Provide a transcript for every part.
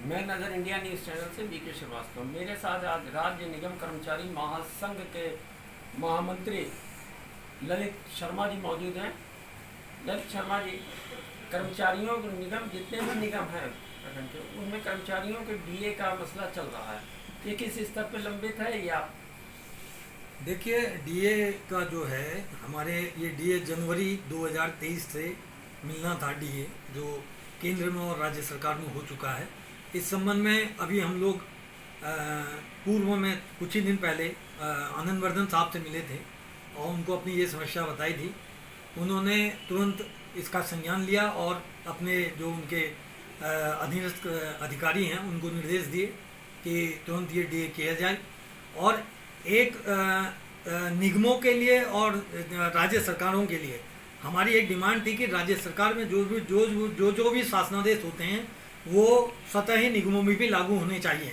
मैं नज़र India news channel से बीके श्रीवास्तव। मेरे साथ आज राज्य निगम कर्मचारी महासंघ के महामंत्री ललित शर्मा जी मौजूद हैं। ललित शर्मा जी, कर्मचारियों के निगम जितने भी निगम हैं प्रखंड के, उनमें कर्मचारियों के डीए का मसला चल रहा है, ये किस स्तर पर लंबित है या? देखिए, डीए का जो है हमारे ये डीए जनवरी 2023 से मिलना था। डीए जो केंद्र में और राज्य सरकार में हो चुका है। इस संबंध में अभी हम लोग पूर्व में कुछ ही दिन पहले आनंदवर्धन साहब से मिले थे और उनको अपनी ये समस्या बताई थी। उन्होंने तुरंत इसका संज्ञान लिया और अपने जो उनके अधीनस्थ अधिकारी हैं उनको निर्देश दिए कि तुरंत ये डीए किया जाए। और एक निगमों के लिए और राज्य सरकारों के लिए हमारी एक डिमांड थी कि राज्य सरकार में जो भी शासनादेश होते हैं वो स्वतः ही निगमों में भी लागू होने चाहिए,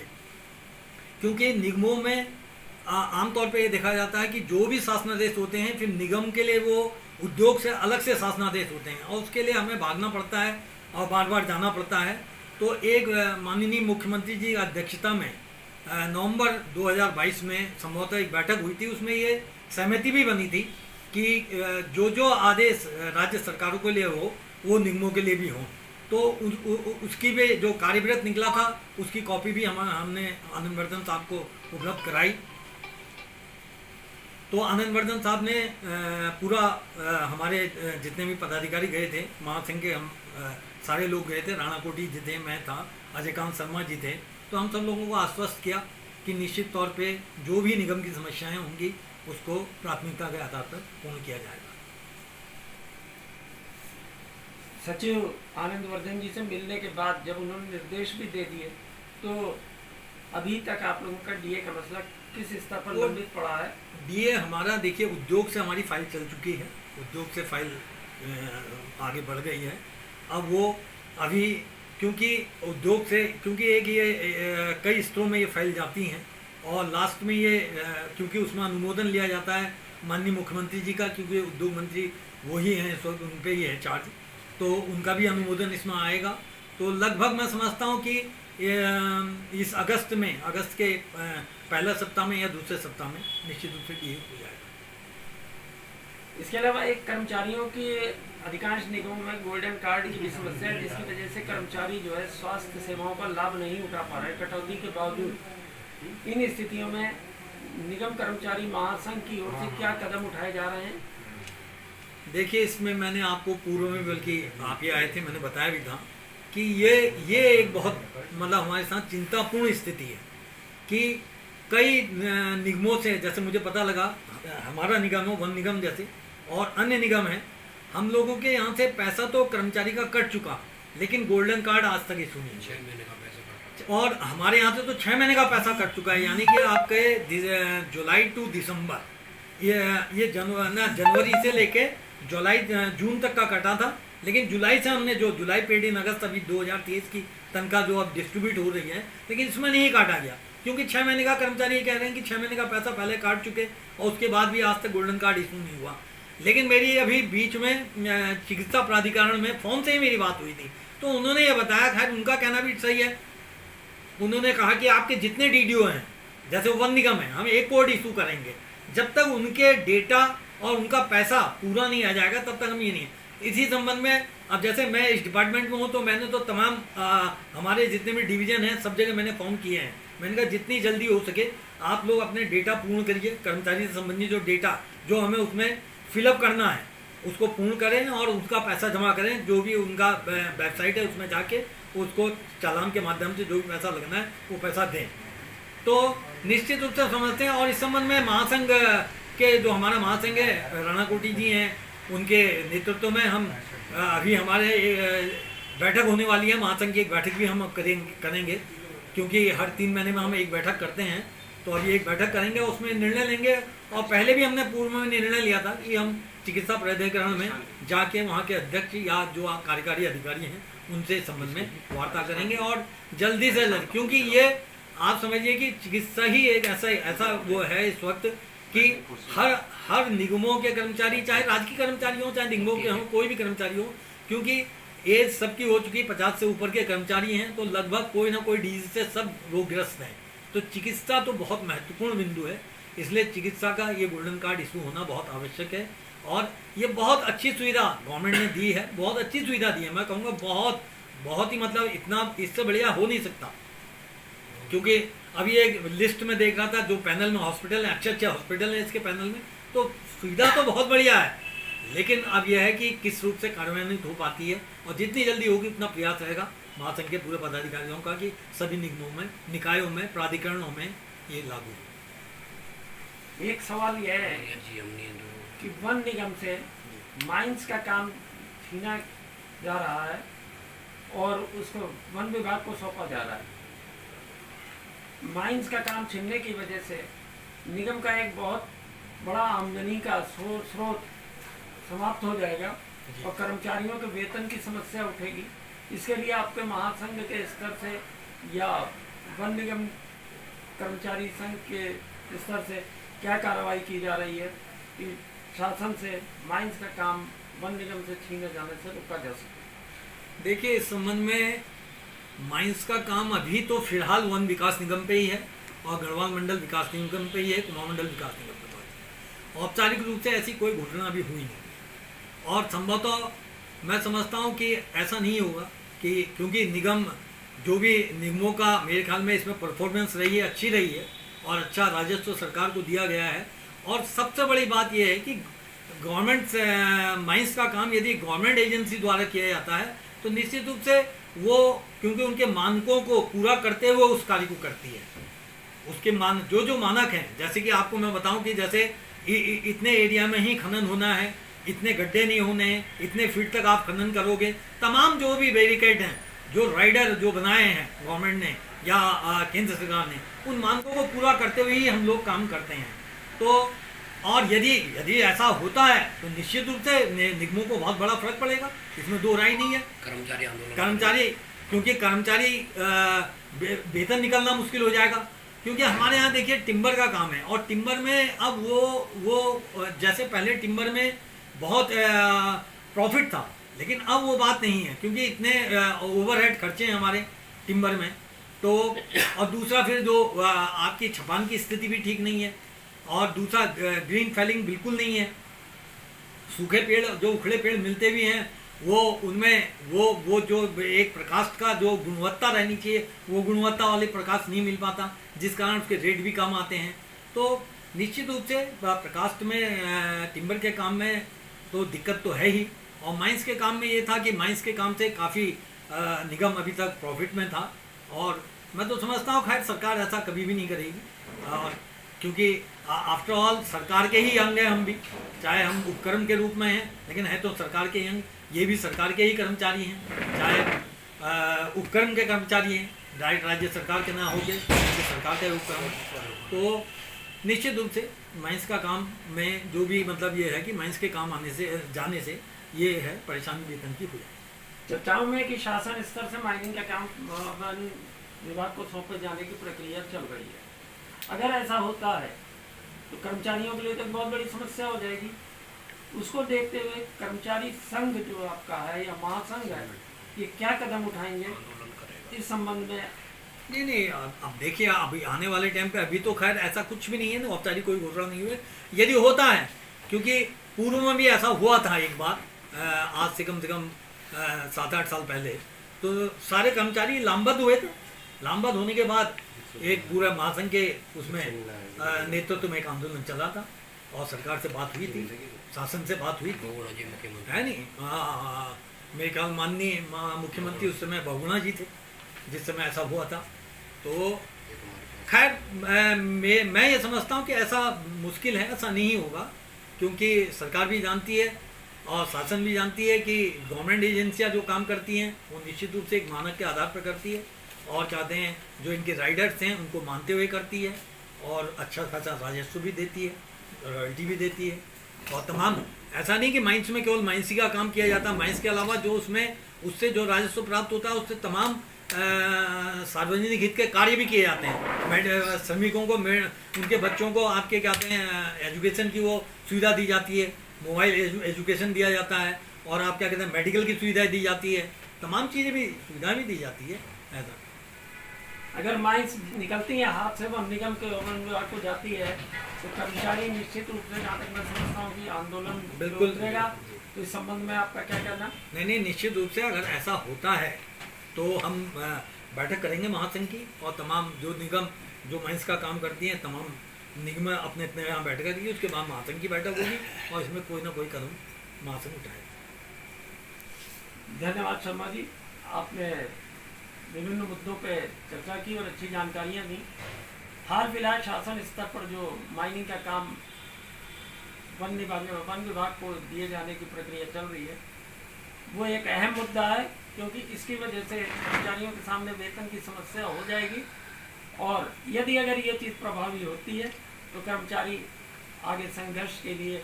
क्योंकि निगमों में आमतौर पे ये देखा जाता है कि जो भी शासनादेश होते हैं फिर निगम के लिए वो उद्योग से अलग से शासनादेश होते हैं और उसके लिए हमें भागना पड़ता है और बार बार जाना पड़ता है। तो एक माननीय मुख्यमंत्री जी की अध्यक्षता में नवंबर 2022 में संभवतः एक बैठक हुई थी। उसमें ये सहमति भी बनी थी कि जो आदेश राज्य सरकारों के लिए हो वो निगमों के लिए भी हो। तो उसकी भी जो कार्यवृत्त निकला था उसकी कॉपी भी हमने आनंदवर्धन साहब को उपलब्ध कराई। तो आनंदवर्धन साहब ने पूरा हमारे जितने भी पदाधिकारी गए थे, महासंघ के हम सारे लोग गए थे, राणा कोटी जी थे, मैं था, अजय कांत शर्मा जी थे। तो हम सब लोगों को आश्वस्त किया कि निश्चित तौर पे जो भी निगम की समस्याएं होंगी उसको प्राथमिकता के आधार पर पूर्ण किया जाएगा। सचिव आनंदवर्धन जी से मिलने के बाद जब उन्होंने निर्देश भी दे दिए तो अभी तक आप लोगों का डीए का मसला किस स्तर पर लंबित पड़ा है? डीए हमारा, देखिए, उद्योग से हमारी फाइल चल चुकी है, उद्योग से फाइल आगे बढ़ गई है। अब वो अभी क्योंकि उद्योग से, क्योंकि एक ये कई स्तरों में ये फाइल जाती हैं और लास्ट में ये क्योंकि उसमें अनुमोदन लिया जाता है माननीय मुख्यमंत्री जी का, क्योंकि उद्योग मंत्री वही हैं, इस वक्त उन पर ही है चार्ज, तो उनका भी अनुमोदन इसमें आएगा। तो लगभग मैं समझता हूँ कि इस अगस्त के पहला सप्ताह में या दूसरे सप्ताह में निश्चित रूप से ये हो जाएगा। इसके अलावा एक कर्मचारियों की अधिकांश निगमों में गोल्डन कार्ड की भी समस्या है, जिसकी वजह से कर्मचारी जो है स्वास्थ्य सेवाओं का लाभ नहीं उठा पा रहे कटौती के बावजूद। इन स्थितियों में निगम कर्मचारी महासंघ की ओर से क्या कदम उठाए जा रहे हैं? देखिए, इसमें मैंने आपको पूर्व में, बल्कि आप ये आए थे, मैंने बताया भी था कि ये एक बहुत मतलब हमारे साथ चिंतापूर्ण स्थिति है कि कई निगमों से, जैसे मुझे पता लगा हमारा निगम हो, वन निगम जैसे और अन्य निगम है, हम लोगों के यहाँ से पैसा तो कर्मचारी का कट चुका लेकिन गोल्डन कार्ड आज तक इशू नहीं। 6 महीने का पैसा, और हमारे यहाँ से तो 6 महीने का पैसा कट चुका है, यानी कि आपके जुलाई टू दिसंबर ये जनवरी से लेके जून तक का कटा था। लेकिन जुलाई से हमने जो जुलाई पेड इन अगस्त अभी 2023 की तनख्वाह जो अब डिस्ट्रीब्यूट हो रही है, लेकिन इसमें नहीं काटा गया क्योंकि 6 महीने का कर्मचारी ये कह रहे हैं कि 6 महीने का पैसा पहले काट चुके और उसके बाद भी आज तक गोल्डन कार्ड इशू नहीं हुआ। लेकिन मेरी अभी बीच में चिकित्सा प्राधिकरण में फोन से ही मेरी बात हुई थी, तो उन्होंने ये बताया, खैर उनका कहना भी सही है, उन्होंने कहा कि आपके जितने डीडीओ हैं, जैसे वन निगम है, हम एक कोड इशू करेंगे, जब तक उनके डेटा और उनका पैसा पूरा नहीं आ जाएगा तब तक हम ये नहीं। इसी संबंध में अब जैसे मैं इस डिपार्टमेंट में हूँ तो मैंने तो तमाम हमारे जितने भी डिवीजन हैं सब जगह मैंने फ़ोन किए हैं। मैंने कहा जितनी जल्दी हो सके आप लोग अपने डेटा पूर्ण करिए, कर्मचारी से संबंधित जो डेटा जो हमें उसमें फिलअप करना है उसको पूर्ण करें और उसका पैसा जमा करें। जो भी उनका वेबसाइट है उसमें जाके उसको चालान के माध्यम से जो भी पैसा लगना है वो पैसा दें। तो निश्चित रूप से समझते हैं। और इस संबंध में महासंघ के जो हमारा महासंघ है, राणा कोटी जी हैं, उनके नेतृत्व में हम अभी हमारे बैठक होने वाली है। महासंघ की एक बैठक भी हम करेंगे क्योंकि हर 3 महीने में हम एक बैठक करते हैं, तो अभी एक बैठक करेंगे, उसमें निर्णय लेंगे। और पहले भी हमने पूर्व में निर्णय लिया था कि हम चिकित्सा प्राधिकरण में जाके वहाँ के अध्यक्ष या जो कार्यकारी अधिकारी हैं उनसे इस संबंध में वार्ता करेंगे और जल्दी से जल्द, क्योंकि ये आप समझिए कि चिकित्सा ही एक ऐसा वो है इस वक्त कि हर निगमों के कर्मचारी, चाहे राजकीय कर्मचारी हो चाहे निगमों के हों, कोई भी कर्मचारी हो, क्योंकि एज सबकी हो चुकी, 50 से ऊपर के कर्मचारी हैं, तो लगभग कोई ना कोई डिजीज से सब रोगग्रस्त हैं। तो चिकित्सा तो बहुत महत्वपूर्ण बिंदु है, इसलिए चिकित्सा का ये गोल्डन कार्ड इशू होना बहुत आवश्यक है। और ये बहुत अच्छी सुविधा गवर्नमेंट ने दी है, बहुत अच्छी सुविधा दी है, मैं कहूँगा बहुत बहुत ही, मतलब इतना इससे बढ़िया हो नहीं सकता। क्योंकि अभी एक लिस्ट में देख रहा था जो पैनल में हॉस्पिटल है, अच्छे अच्छे हॉस्पिटल हैं इसके पैनल में, तो सुविधा तो बहुत बढ़िया है, लेकिन अब यह है कि किस रूप से कार्यान्वित हो पाती है, और जितनी जल्दी होगी उतना प्रयास रहेगा महासंघ के पूरे पदाधिकारियों का कि सभी निगमों में, निकायों में, प्राधिकरणों में ये लागू हो। एक सवाल यह है कि वन निगम से माइंस का काम छीना जा रहा है और उसको वन विभाग को सौंपा जा रहा है। माइंस का काम छीनने की वजह से निगम का एक बहुत बड़ा आमदनी का स्रोत समाप्त हो जाएगा और कर्मचारियों के वेतन की समस्या उठेगी। इसके लिए आपके महासंघ के स्तर से या वन निगम कर्मचारी संघ के स्तर से क्या कार्रवाई की जा रही है कि शासन से माइंस का काम वन निगम से छीने जाने से रोका जा सके? देखिए, इस संबंध में माइंस का काम अभी तो फिलहाल वन विकास निगम पे ही है और गढ़वाल मंडल विकास निगम पे ही है, कुमाऊं मंडल विकास निगम पे तो है। औपचारिक रूप से ऐसी कोई घोषणा अभी हुई नहीं, और संभवतः मैं समझता हूँ कि ऐसा नहीं होगा कि, क्योंकि निगम जो भी निगमों का मेरे ख्याल में इसमें परफॉर्मेंस रही है, अच्छी रही है और अच्छा राजस्व सरकार को दिया गया है। और सबसे बड़ी बात यह है कि गवर्नमेंट माइंस का काम यदि गवर्नमेंट एजेंसी द्वारा किया जाता है तो निश्चित रूप से वो, क्योंकि उनके मानकों को पूरा करते हुए उस कार्य को करती है, उसके जो मानक हैं, जैसे कि आपको मैं बताऊं कि जैसे इतने एरिया में ही खनन होना है, इतने गड्ढे नहीं होने हैं, इतने फीट तक आप खनन करोगे, तमाम जो भी बैरिकेड हैं, जो राइडर जो बनाए हैं गवर्नमेंट ने या केंद्र सरकार ने, उन मानकों को पूरा करते हुए ही हम लोग काम करते हैं। तो और यदि ऐसा होता है तो निश्चित रूप से निगमों को बहुत बड़ा फर्क पड़ेगा, इसमें दो राय नहीं है। कर्मचारी आंदोलन, क्योंकि कर्मचारी वेतन निकलना मुश्किल हो जाएगा, क्योंकि हमारे यहाँ देखिए टिम्बर का काम है, और टिम्बर में अब वो जैसे पहले टिम्बर में बहुत प्रॉफिट था, लेकिन अब वो बात नहीं है, क्योंकि इतने ओवरहेड खर्चे हैं हमारे टिम्बर में। तो और दूसरा फिर जो आपकी छपान की स्थिति भी ठीक नहीं है, और दूसरा ग्रीन फेलिंग बिल्कुल नहीं है। सूखे पेड़, जो उखड़े पेड़ मिलते भी हैं, वो उनमें वो जो एक प्रकाश का जो गुणवत्ता रहनी चाहिए, वो गुणवत्ता वाले प्रकाश नहीं मिल पाता, जिस कारण उसके रेट भी कम आते हैं। तो निश्चित रूप से प्रकाश में टिम्बर के काम में तो दिक्कत तो है ही, और माइंस के काम में ये था कि माइंस के काम से काफ़ी निगम अभी तक प्रॉफिट में था, और मैं तो समझता हूँ खैर सरकार ऐसा कभी भी नहीं करेगी, और क्योंकि आफ्टर ऑल सरकार के ही अंग हैं हम भी, चाहे हम उपक्रम के रूप में हैं, लेकिन है तो सरकार के ही अंग, ये भी सरकार के ही कर्मचारी हैं, चाहे उपक्रम के कर्मचारी हैं, डायरेक्ट राज्य सरकार के ना हो के सरकार का उपक्रम। तो निश्चित रूप से माइंस का काम में जो भी मतलब ये है कि माइंस के काम जाने से ये है परेशानी वेतन की हो जाए। चर्चाओं में कि शासन स्तर से माइनिंग का काम वन विभाग को सौंपे जाने की प्रक्रिया चल रही है। अगर ऐसा होता है तो कर्मचारियों के लिए तो बहुत बड़ी समस्या हो जाएगी। उसको देखते हुए कर्मचारी संघ जो आपका है या महासंघ है, ये क्या कदम उठाएंगे इस संबंध में? नहीं, अब देखिए, अभी आने वाले टाइम पे अभी तो खैर ऐसा कुछ भी नहीं है ना, औपचारिक कोई घोषणा नहीं हुई। यदि होता है, क्योंकि पूर्व में भी ऐसा हुआ था एक बार, आज से कम 7-8 साल पहले, तो सारे कर्मचारी लामबद्ध हुए थे। लामबद्ध होने के बाद एक पूरा महासंघ के उसमें नेतृत्व में एक आंदोलन चला था, और सरकार से बात हुई थी, शासन से बात हुई थी, है नहीं? मेरे ख्याल माननीय मुख्यमंत्री उस समय बहुगुणा जी थे जिस समय ऐसा हुआ था। तो खैर मैं ये समझता हूँ कि ऐसा मुश्किल है, ऐसा नहीं होगा, क्योंकि सरकार भी जानती है और शासन भी जानती है कि गवर्नमेंट एजेंसियाँ जो काम करती हैं वो निश्चित रूप से एक मानक के आधार पर करती है, और चाहते हैं जो इनके राइडर्स हैं उनको मानते हुए करती है, और अच्छा खासा राजस्व भी देती है, रॉयल्टी भी देती है। और तमाम ऐसा नहीं कि माइंस में केवल माइंस का काम किया जाता है, माइंस के अलावा जो उसमें उससे जो राजस्व प्राप्त होता है उससे तमाम सार्वजनिक हित के कार्य भी किए जाते हैं। श्रमिकों को, उनके बच्चों को आपके कहते हैं एजुकेशन की वो सुविधा दी जाती है, मोबाइल एजुकेशन दिया जाता है, और आप क्या कहते हैं मेडिकल की सुविधाएं दी जाती है, तमाम चीज़ें भी सुविधाएं भी दी जाती है ऐसा। अगर माइंस निकलती हैं हाथ से, वो निगम के वन विभाग को जाती है, तो कर्मचारी निश्चित रूप से, जहाँ तक मैं समझता हूँ कि आंदोलन बिल्कुल उतरेगा। तो इस संबंध में आपका क्या कहना? नहीं, निश्चित रूप से अगर ऐसा होता है तो हम बैठक करेंगे महासंघ की, और तमाम जो निगम जो माइंस का काम करती हैं तमाम निगम अपने अपने यहाँ बैठक करेंगी, उसके बाद महासंघ की बैठक होगी और इसमें कोई ना कोई कदम महासंघ उठाएगा। धन्यवाद शर्मा जी, आपने विभिन्न मुद्दों पे चर्चा की और अच्छी जानकारियाँ दी। हाल फिलहाल शासन स्तर पर जो माइनिंग का काम वन विभाग को दिए जाने की प्रक्रिया चल रही है, वो एक अहम मुद्दा है, क्योंकि इसकी वजह से कर्मचारियों के सामने वेतन की समस्या हो जाएगी, और यदि अगर ये चीज़ प्रभावी होती है तो कर्मचारी आगे संघर्ष के लिए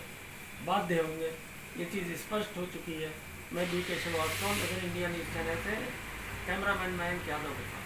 बाध्य होंगे। ये चीज़ स्पष्ट हो चुकी है। मैं DK श्रीवास्तव, नगर इंडिया न्यूज़ चैनल से कैमरामैन मयंक यादव के साथ।